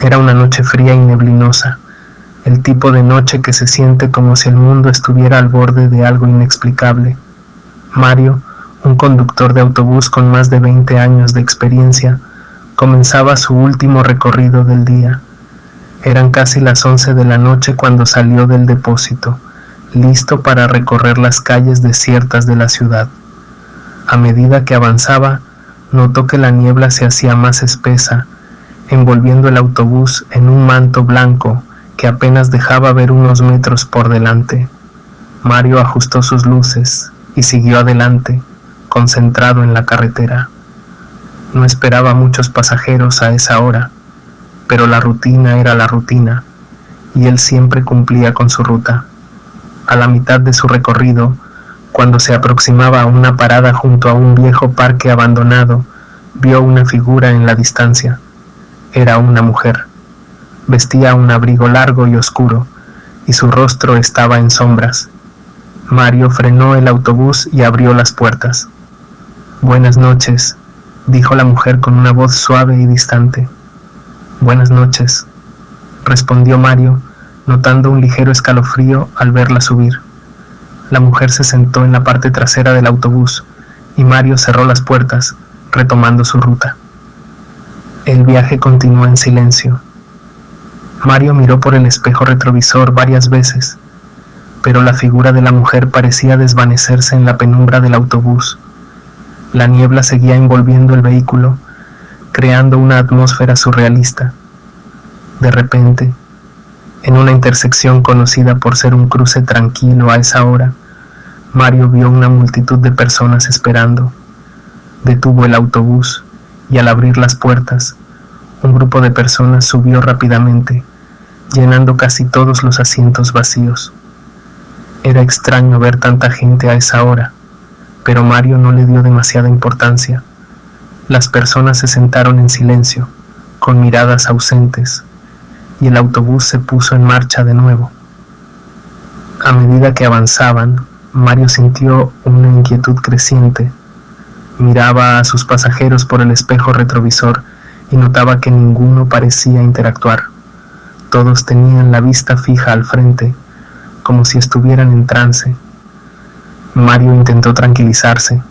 Era una noche fría y neblinosa, el tipo de noche que se siente como si el mundo estuviera al borde de algo inexplicable. Mario, un conductor de autobús con más de 20 años de experiencia, comenzaba su último recorrido del día. Eran casi las 11 de la noche cuando salió del depósito, listo para recorrer las calles desiertas de la ciudad. A medida que avanzaba, notó que la niebla se hacía más espesa, envolviendo el autobús en un manto blanco que apenas dejaba ver unos metros por delante. Mario ajustó sus luces y siguió adelante, concentrado en la carretera. No esperaba muchos pasajeros a esa hora, pero la rutina era la rutina, y él siempre cumplía con su ruta. A la mitad de su recorrido, cuando se aproximaba a una parada junto a un viejo parque abandonado, vio una figura en la distancia. Era una mujer. Vestía un abrigo largo y oscuro, y su rostro estaba en sombras. Mario frenó el autobús y abrió las puertas. «Buenas noches», dijo la mujer con una voz suave y distante. «Buenas noches», respondió Mario, notando un ligero escalofrío al verla subir. La mujer se sentó en la parte trasera del autobús y Mario cerró las puertas, retomando su ruta. El viaje continuó en silencio. Mario miró por el espejo retrovisor varias veces, pero la figura de la mujer parecía desvanecerse en la penumbra del autobús. La niebla seguía envolviendo el vehículo, creando una atmósfera surrealista. De repente, en una intersección conocida por ser un cruce tranquilo a esa hora, Mario vio una multitud de personas esperando. Detuvo el autobús y al abrir las puertas, un grupo de personas subió rápidamente, llenando casi todos los asientos vacíos. Era extraño ver tanta gente a esa hora, pero Mario no le dio demasiada importancia. Las personas se sentaron en silencio, con miradas ausentes, y el autobús se puso en marcha de nuevo. A medida que avanzaban, Mario sintió una inquietud creciente. Miraba a sus pasajeros por el espejo retrovisor y notaba que ninguno parecía interactuar. Todos tenían la vista fija al frente, como si estuvieran en trance. Mario intentó tranquilizarse,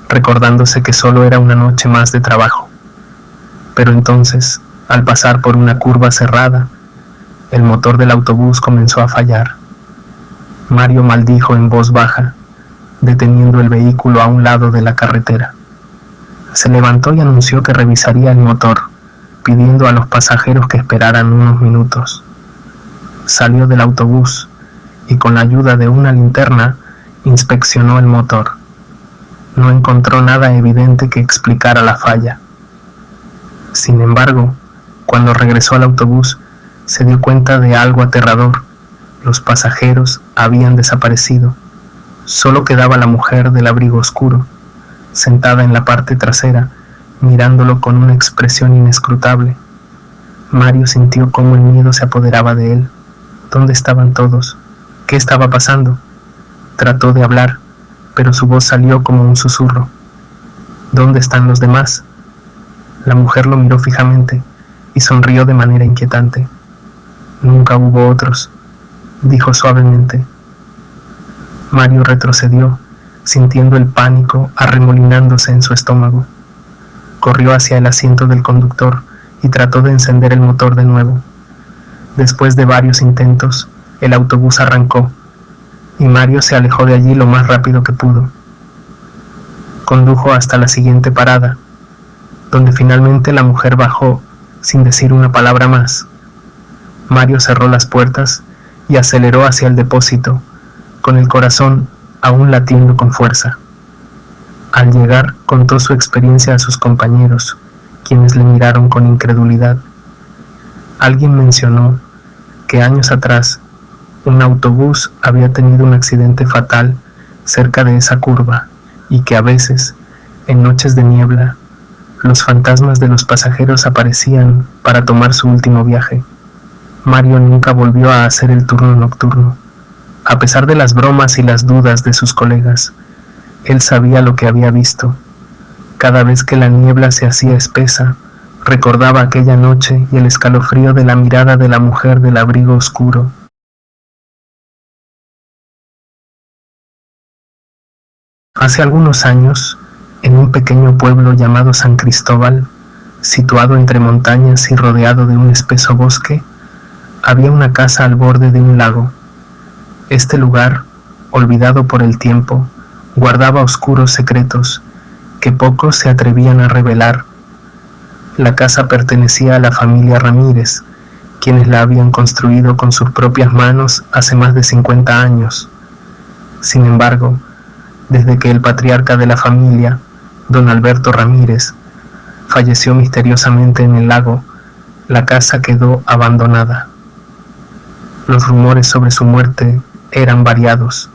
recordándose que solo era una noche más de trabajo. Pero entonces, al pasar por una curva cerrada, el motor del autobús comenzó a fallar. Mario maldijo en voz baja, deteniendo el vehículo a un lado de la carretera. Se levantó y anunció que revisaría el motor, pidiendo a los pasajeros que esperaran unos minutos. Salió del autobús y con la ayuda de una linterna inspeccionó el motor. No encontró nada evidente que explicara la falla. Sin embargo, cuando regresó al autobús, se dio cuenta de algo aterrador. Los pasajeros habían desaparecido. Solo quedaba la mujer del abrigo oscuro, sentada en la parte trasera, mirándolo con una expresión inescrutable. Mario sintió cómo el miedo se apoderaba de él. ¿Dónde estaban todos? ¿Qué estaba pasando? Trató de hablar, pero su voz salió como un susurro. ¿Dónde están los demás? La mujer lo miró fijamente y sonrió de manera inquietante. Nunca hubo otros, dijo suavemente. Mario retrocedió, sintiendo el pánico arremolinándose en su estómago. Corrió hacia el asiento del conductor y trató de encender el motor de nuevo. Después de varios intentos, el autobús arrancó y Mario se alejó de allí lo más rápido que pudo. Condujo hasta la siguiente parada, donde finalmente la mujer bajó sin decir una palabra más. Mario cerró las puertas y aceleró hacia el depósito, con el corazón aún latiendo con fuerza. Al llegar, contó su experiencia a sus compañeros, quienes le miraron con incredulidad. Alguien mencionó que años atrás un autobús había tenido un accidente fatal cerca de esa curva y que a veces, en noches de niebla, los fantasmas de los pasajeros aparecían para tomar su último viaje. Mario nunca volvió a hacer el turno nocturno. A pesar de las bromas y las dudas de sus colegas, él sabía lo que había visto. Cada vez que la niebla se hacía espesa, Recordaba aquella noche y el escalofrío de la mirada de la mujer del abrigo oscuro. Hace algunos años, en un pequeño pueblo llamado San Cristóbal, situado entre montañas y rodeado de un espeso bosque, había una casa al borde de un lago. Este lugar, olvidado por el tiempo, guardaba oscuros secretos que pocos se atrevían a revelar. La casa pertenecía a la familia Ramírez, quienes la habían construido con sus propias manos hace más de 50 años. Sin embargo, desde que el patriarca de la familia, don Alberto Ramírez, falleció misteriosamente en el lago, la casa quedó abandonada. Los rumores sobre su muerte eran variados.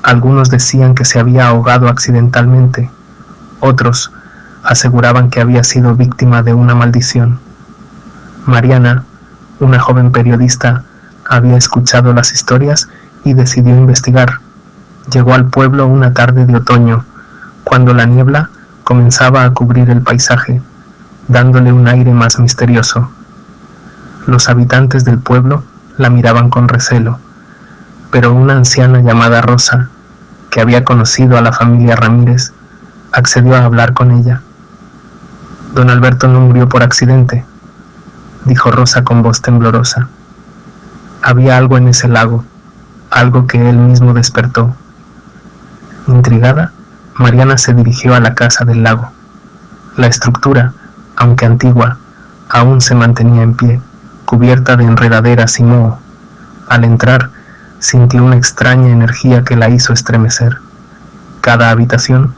Algunos decían que se había ahogado accidentalmente, otros aseguraban que había sido víctima de una maldición. Mariana, una joven periodista, había escuchado las historias y decidió investigar. Llegó al pueblo una tarde de otoño, cuando la niebla comenzaba a cubrir el paisaje, dándole un aire más misterioso. Los habitantes del pueblo la miraban con recelo, pero una anciana llamada Rosa, que había conocido a la familia Ramírez, accedió a hablar con ella. Don Alberto no murió por accidente, dijo Rosa con voz temblorosa. Había algo en ese lago, algo que él mismo despertó. Intrigada, Mariana se dirigió a la casa del lago. La estructura, aunque antigua, aún se mantenía en pie, cubierta de enredaderas y moho. Al entrar, sintió una extraña energía que la hizo estremecer. Cada habitación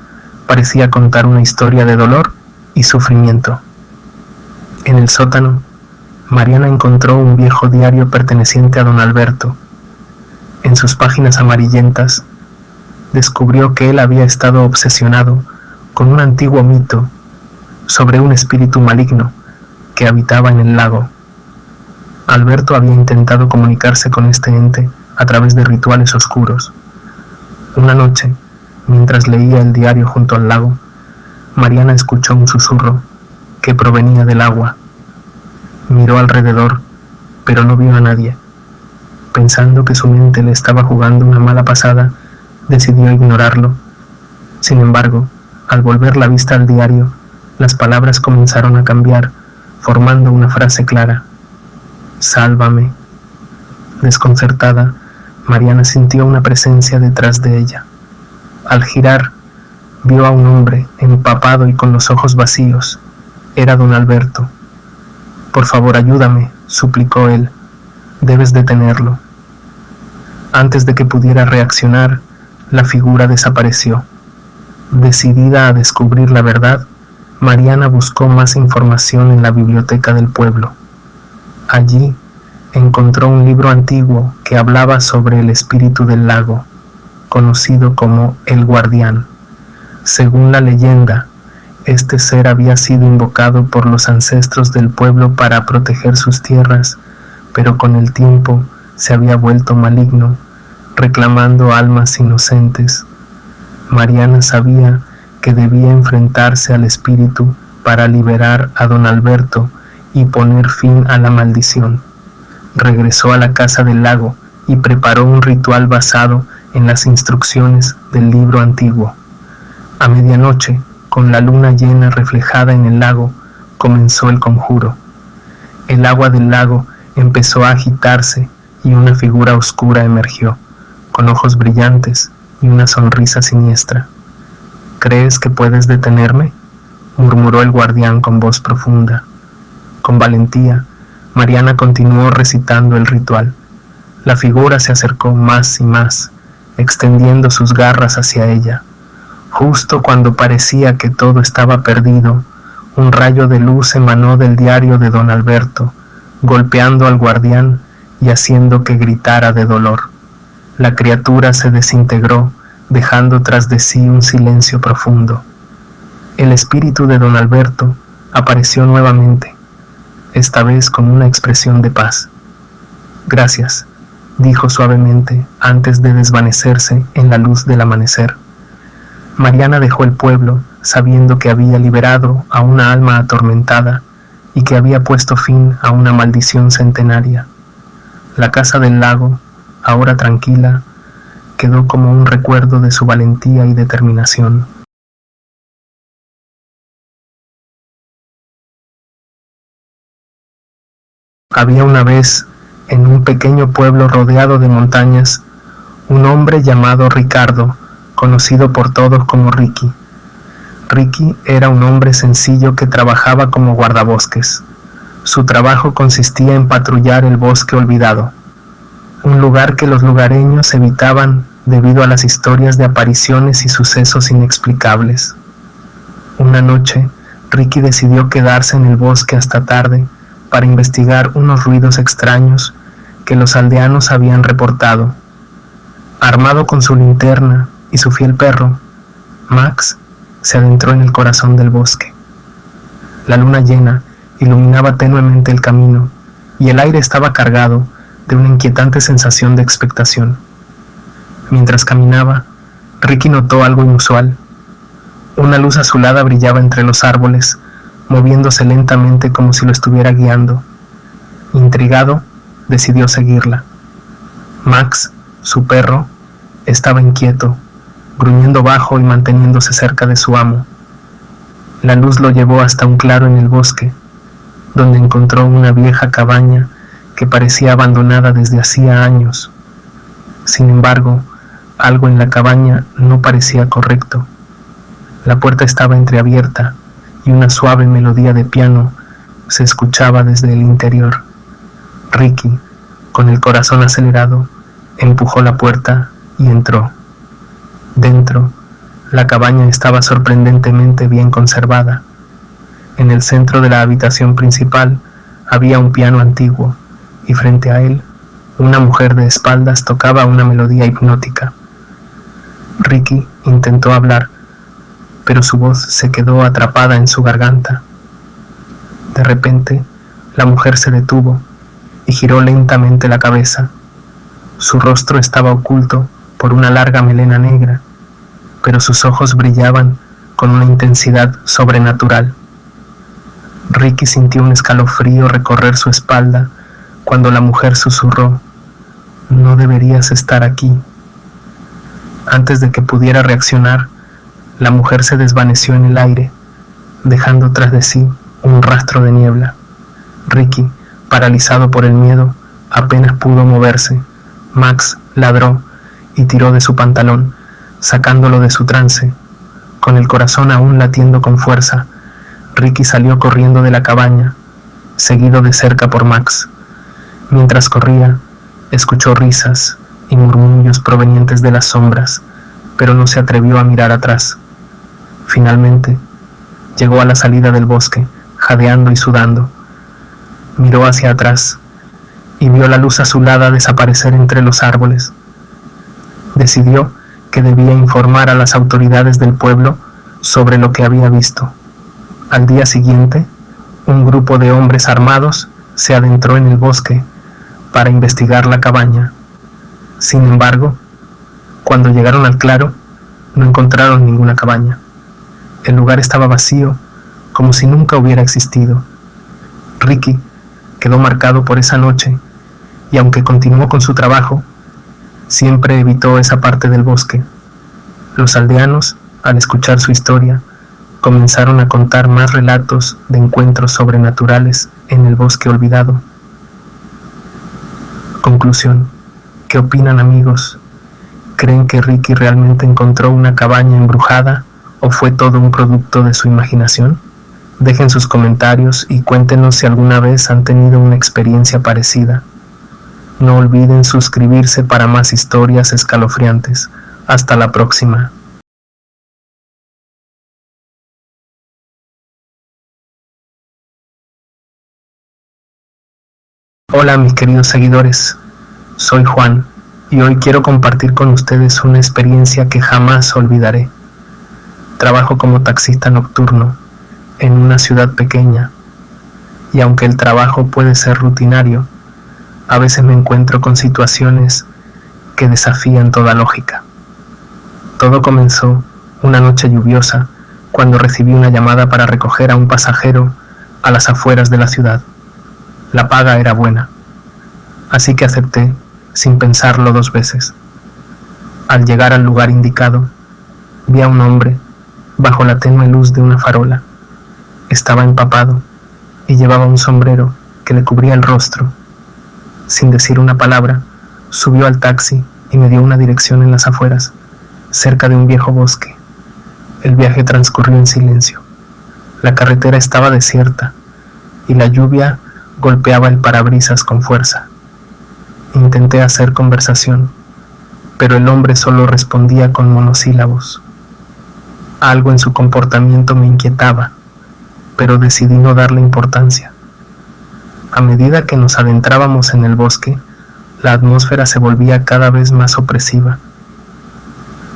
parecía contar una historia de dolor y sufrimiento. En el sótano, Mariana encontró un viejo diario perteneciente a don Alberto. En sus páginas amarillentas, descubrió que él había estado obsesionado con un antiguo mito sobre un espíritu maligno que habitaba en el lago. Alberto había intentado comunicarse con este ente a través de rituales oscuros. Una noche, mientras leía el diario junto al lago, Mariana escuchó un susurro que provenía del agua. Miró alrededor, pero no vio a nadie. Pensando que su mente le estaba jugando una mala pasada, decidió ignorarlo. Sin embargo, al volver la vista al diario, las palabras comenzaron a cambiar, formando una frase clara: «Sálvame». Desconcertada, Mariana sintió una presencia detrás de ella. Al girar, vio a un hombre empapado y con los ojos vacíos. Era don Alberto. «Por favor, ayúdame», suplicó él. «Debes detenerlo». Antes de que pudiera reaccionar, la figura desapareció. Decidida a descubrir la verdad, Mariana buscó más información en la biblioteca del pueblo. Allí encontró un libro antiguo que hablaba sobre el espíritu del lago, conocido como el Guardián. Según la leyenda, este ser había sido invocado por los ancestros del pueblo para proteger sus tierras, pero con el tiempo se había vuelto maligno, reclamando almas inocentes. Mariana sabía que debía enfrentarse al espíritu para liberar a don Alberto y poner fin a la maldición. Regresó a la casa del lago y preparó un ritual basado en las instrucciones del libro antiguo. A medianoche, con la luna llena reflejada en el lago, comenzó el conjuro. El agua del lago empezó a agitarse y una figura oscura emergió, con ojos brillantes y una sonrisa siniestra. «¿Crees que puedes detenerme?», murmuró el guardián con voz profunda. Con valentía, Mariana continuó recitando el ritual. La figura se acercó más y más, extendiendo sus garras hacia ella. Justo cuando parecía que todo estaba perdido, un rayo de luz emanó del diario de don Alberto, golpeando al guardián y haciendo que gritara de dolor. La criatura se desintegró, dejando tras de sí un silencio profundo. El espíritu de don Alberto apareció nuevamente, esta vez con una expresión de paz. «Gracias», dijo suavemente antes de desvanecerse en la luz del amanecer. Mariana dejó el pueblo sabiendo que había liberado a una alma atormentada y que había puesto fin a una maldición centenaria. La casa del lago, ahora tranquila, quedó como un recuerdo de su valentía y determinación. Había una vez, en un pequeño pueblo rodeado de montañas, un hombre llamado Ricardo, conocido por todos como Ricky. Ricky era un hombre sencillo que trabajaba como guardabosques. Su trabajo consistía en patrullar el bosque olvidado, un lugar que los lugareños evitaban debido a las historias de apariciones y sucesos inexplicables. Una noche, Ricky decidió quedarse en el bosque hasta tarde para investigar unos ruidos extraños que los aldeanos habían reportado. Armado con su linterna y su fiel perro, Max se adentró en el corazón del bosque. La luna llena iluminaba tenuemente el camino y el aire estaba cargado de una inquietante sensación de expectación. Mientras caminaba, Ricky notó algo inusual. Una luz azulada brillaba entre los árboles, moviéndose lentamente como si lo estuviera guiando. Intrigado, decidió seguirla. Max, su perro, estaba inquieto, gruñendo bajo y manteniéndose cerca de su amo. La luz lo llevó hasta un claro en el bosque, donde encontró una vieja cabaña que parecía abandonada desde hacía años. Sin embargo, algo en la cabaña no parecía correcto. La puerta estaba entreabierta y una suave melodía de piano se escuchaba desde el interior. Ricky, con el corazón acelerado, empujó la puerta y entró. Dentro, la cabaña estaba sorprendentemente bien conservada. En el centro de la habitación principal había un piano antiguo y frente a él, una mujer de espaldas tocaba una melodía hipnótica. Ricky intentó hablar, pero su voz se quedó atrapada en su garganta. De repente, la mujer se detuvo y giró lentamente la cabeza. Su rostro estaba oculto por una larga melena negra, pero sus ojos brillaban con una intensidad sobrenatural. Ricky sintió un escalofrío recorrer su espalda cuando la mujer susurró: «No deberías estar aquí». Antes de que pudiera reaccionar, la mujer se desvaneció en el aire, dejando tras de sí un rastro de niebla. Ricky, paralizado por el miedo, apenas pudo moverse. Max ladró y tiró de su pantalón, sacándolo de su trance. Con el corazón aún latiendo con fuerza, Ricky salió corriendo de la cabaña, seguido de cerca por Max. Mientras corría, escuchó risas y murmullos provenientes de las sombras, pero no se atrevió a mirar atrás. Finalmente, llegó a la salida del bosque, jadeando y sudando. Miró hacia atrás y vio la luz azulada desaparecer entre los árboles. Decidió que debía informar a las autoridades del pueblo sobre lo que había visto. Al día siguiente, un grupo de hombres armados se adentró en el bosque para investigar la cabaña. Sin embargo, cuando llegaron al claro, no encontraron ninguna cabaña. El lugar estaba vacío, como si nunca hubiera existido. Ricky quedó marcado por esa noche, y aunque continuó con su trabajo, siempre evitó esa parte del bosque. Los aldeanos, al escuchar su historia, comenzaron a contar más relatos de encuentros sobrenaturales en el bosque olvidado. Conclusión: ¿qué opinan, amigos? ¿Creen que Ricky realmente encontró una cabaña embrujada o fue todo un producto de su imaginación? Dejen sus comentarios y cuéntenos si alguna vez han tenido una experiencia parecida. No olviden suscribirse para más historias escalofriantes. Hasta la próxima. Hola mis queridos seguidores, soy Juan y hoy quiero compartir con ustedes una experiencia que jamás olvidaré. Trabajo como taxista nocturno en una ciudad pequeña y aunque el trabajo puede ser rutinario, a veces me encuentro con situaciones que desafían toda lógica. Todo comenzó una noche lluviosa cuando recibí una llamada para recoger a un pasajero a las afueras de la ciudad. La paga era buena, así que acepté sin pensarlo 2 veces. Al llegar al lugar indicado, vi a un hombre bajo la tenue luz de una farola. Estaba empapado y llevaba un sombrero que le cubría el rostro. Sin decir una palabra, subió al taxi y me dio una dirección en las afueras, cerca de un viejo bosque. El viaje transcurrió en silencio. La carretera estaba desierta y la lluvia golpeaba el parabrisas con fuerza. Intenté hacer conversación, pero el hombre solo respondía con monosílabos. Algo en su comportamiento me inquietaba, pero decidí no darle importancia. A medida que nos adentrábamos en el bosque, la atmósfera se volvía cada vez más opresiva.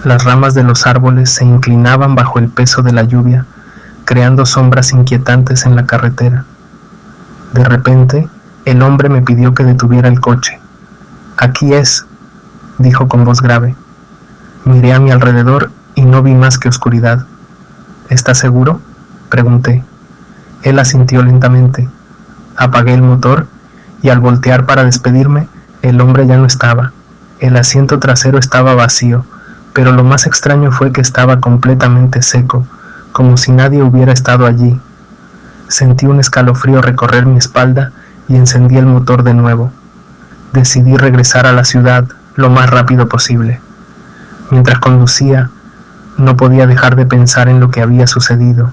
Las ramas de los árboles se inclinaban bajo el peso de la lluvia, creando sombras inquietantes en la carretera. De repente, el hombre me pidió que detuviera el coche. «Aquí es», dijo con voz grave. Miré a mi alrededor y no vi más que oscuridad. «¿Estás seguro?», pregunté. Él asintió lentamente. Apagué el motor y al voltear para despedirme, el hombre ya no estaba. El asiento trasero estaba vacío, pero lo más extraño fue que estaba completamente seco, como si nadie hubiera estado allí. Sentí un escalofrío recorrer mi espalda y encendí el motor de nuevo. Decidí regresar a la ciudad lo más rápido posible. Mientras conducía, no podía dejar de pensar en lo que había sucedido.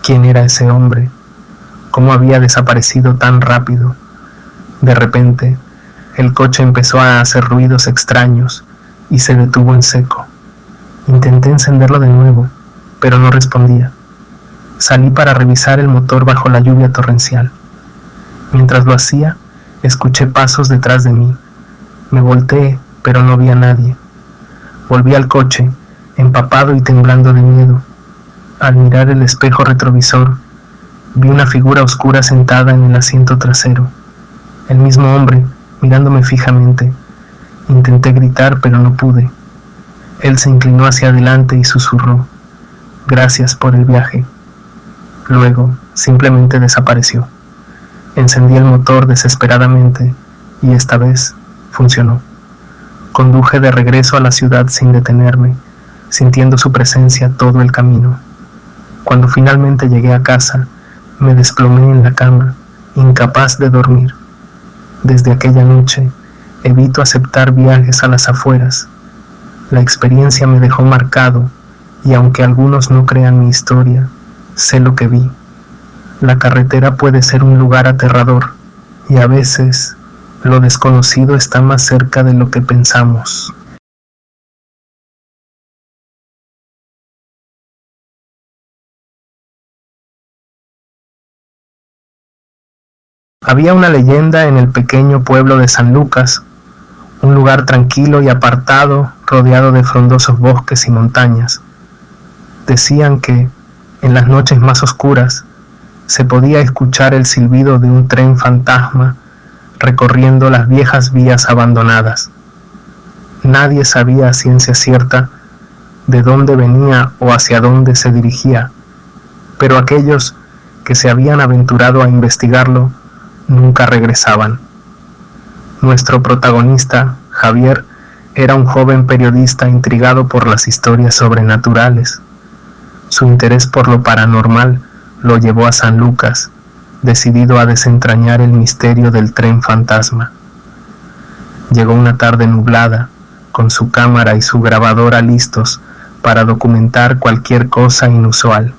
¿Quién era ese hombre? ¿Cómo había desaparecido tan rápido? De repente, el coche empezó a hacer ruidos extraños y se detuvo en seco. Intenté encenderlo de nuevo, pero no respondía. Salí para revisar el motor bajo la lluvia torrencial. Mientras lo hacía, escuché pasos detrás de mí. Me volteé, pero no vi a nadie. Volví al coche, empapado y temblando de miedo. Al mirar el espejo retrovisor, vi una figura oscura sentada en el asiento trasero. El mismo hombre, mirándome fijamente. Intenté gritar, pero no pude. Él se inclinó hacia adelante y susurró: «Gracias por el viaje». Luego, simplemente desapareció. Encendí el motor desesperadamente y esta vez funcionó. Conduje de regreso a la ciudad sin detenerme, sintiendo su presencia todo el camino. Cuando finalmente llegué a casa, me desplomé en la cama, incapaz de dormir. Desde aquella noche, evito aceptar viajes a las afueras. La experiencia me dejó marcado y aunque algunos no crean mi historia, sé lo que vi. La carretera puede ser un lugar aterrador y a veces lo desconocido está más cerca de lo que pensamos. Había una leyenda en el pequeño pueblo de San Lucas, un lugar tranquilo y apartado, rodeado de frondosos bosques y montañas. Decían que, en las noches más oscuras, se podía escuchar el silbido de un tren fantasma recorriendo las viejas vías abandonadas. Nadie sabía a ciencia cierta de dónde venía o hacia dónde se dirigía, pero aquellos que se habían aventurado a investigarlo nunca regresaban. Nuestro protagonista, Javier, era un joven periodista intrigado por las historias sobrenaturales. Su interés por lo paranormal lo llevó a San Lucas, decidido a desentrañar el misterio del tren fantasma. Llegó una tarde nublada, con su cámara y su grabadora listos para documentar cualquier cosa inusual.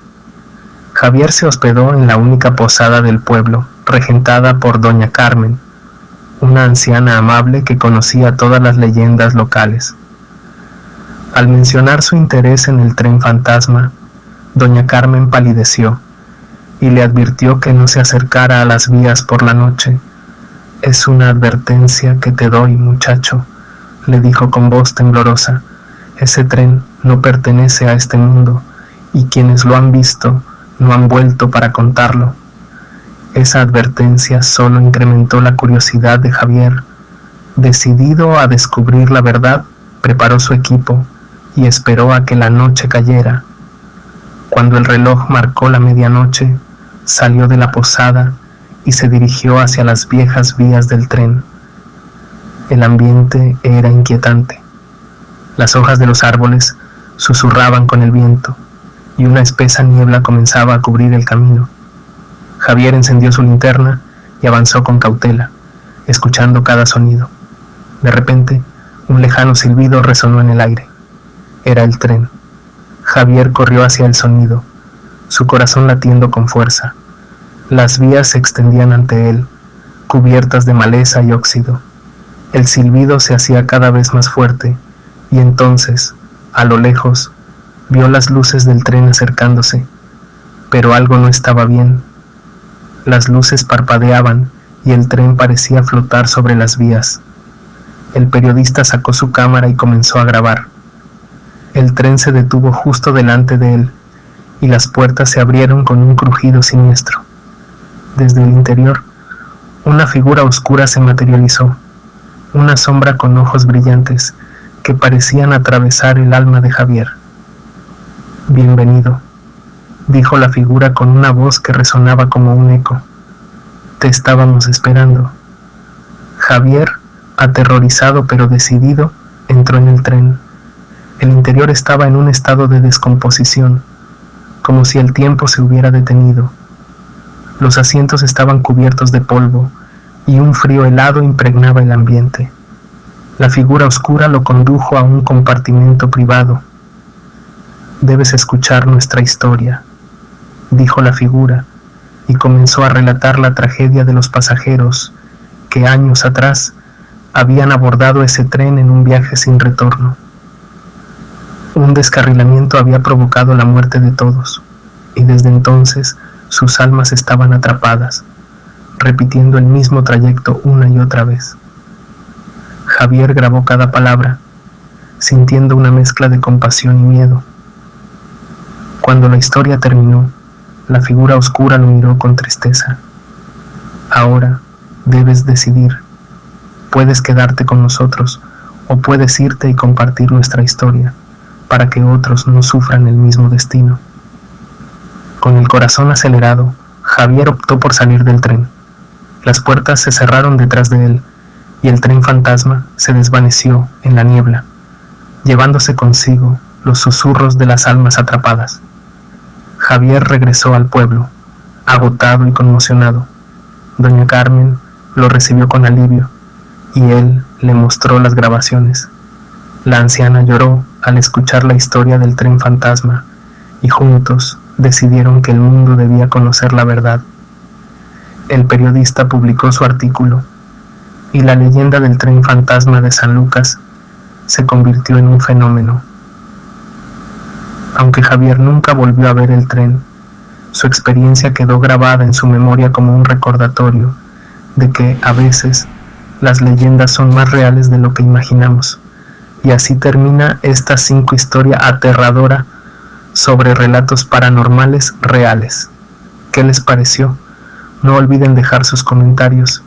Javier se hospedó en la única posada del pueblo, regentada por doña Carmen, una anciana amable que conocía todas las leyendas locales. Al mencionar su interés en el tren fantasma, doña Carmen palideció y le advirtió que no se acercara a las vías por la noche. «Es una advertencia que te doy, muchacho», le dijo con voz temblorosa. «Ese tren no pertenece a este mundo y quienes lo han visto no han vuelto para contarlo». Esa advertencia solo incrementó la curiosidad de Javier. Decidido a descubrir la verdad, preparó su equipo y esperó a que la noche cayera. Cuando el reloj marcó la medianoche, Salió de la posada y se dirigió hacia las viejas vías del tren. El ambiente era inquietante. Las hojas de los árboles susurraban con el viento y una espesa niebla comenzaba a cubrir el camino. Javier encendió su linterna y avanzó con cautela, escuchando cada sonido. De repente, un lejano silbido resonó en el aire. Era el tren. Javier corrió hacia el sonido, su corazón latiendo con fuerza. Las vías se extendían ante él, cubiertas de maleza y óxido. El silbido se hacía cada vez más fuerte, y entonces, a lo lejos, vio las luces del tren acercándose, pero algo no estaba bien. Las luces parpadeaban y el tren parecía flotar sobre las vías. El periodista sacó su cámara y comenzó a grabar. El tren se detuvo justo delante de él, y las puertas se abrieron con un crujido siniestro. Desde el interior, una figura oscura se materializó, una sombra con ojos brillantes que parecían atravesar el alma de Javier. «Bienvenido», dijo la figura con una voz que resonaba como un eco. «Te estábamos esperando». Javier, aterrorizado pero decidido, entró en el tren. El interior estaba en un estado de descomposición, como si el tiempo se hubiera detenido. Los asientos estaban cubiertos de polvo y un frío helado impregnaba el ambiente. La figura oscura lo condujo a un compartimento privado. «Debes escuchar nuestra historia», dijo la figura, y comenzó a relatar la tragedia de los pasajeros que años atrás habían abordado ese tren en un viaje sin retorno. Un descarrilamiento había provocado la muerte de todos, y desde entonces sus almas estaban atrapadas, repitiendo el mismo trayecto una y otra vez. Javier grabó cada palabra, sintiendo una mezcla de compasión y miedo. Cuando la historia terminó, la figura oscura lo miró con tristeza. «Ahora debes decidir. Puedes quedarte con nosotros o puedes irte y compartir nuestra historia para que otros no sufran el mismo destino». Con el corazón acelerado, Javier optó por salir del tren. Las puertas se cerraron detrás de él y el tren fantasma se desvaneció en la niebla, llevándose consigo los susurros de las almas atrapadas. Javier regresó al pueblo, agotado y conmocionado. Doña Carmen lo recibió con alivio y él le mostró las grabaciones. La anciana lloró al escuchar la historia del tren fantasma y juntos decidieron que el mundo debía conocer la verdad. El periodista publicó su artículo y la leyenda del tren fantasma de San Lucas se convirtió en un fenómeno. Aunque Javier nunca volvió a ver el tren, su experiencia quedó grabada en su memoria como un recordatorio de que a veces las leyendas son más reales de lo que imaginamos. Y así termina esta 5 historia aterradora sobre relatos paranormales reales. ¿Qué les pareció? No olviden dejar sus comentarios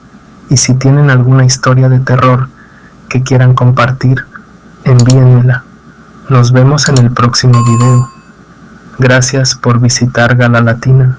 y si tienen alguna historia de terror que quieran compartir, envíenmela. Nos vemos en el próximo video. Gracias por visitar Gala Latina.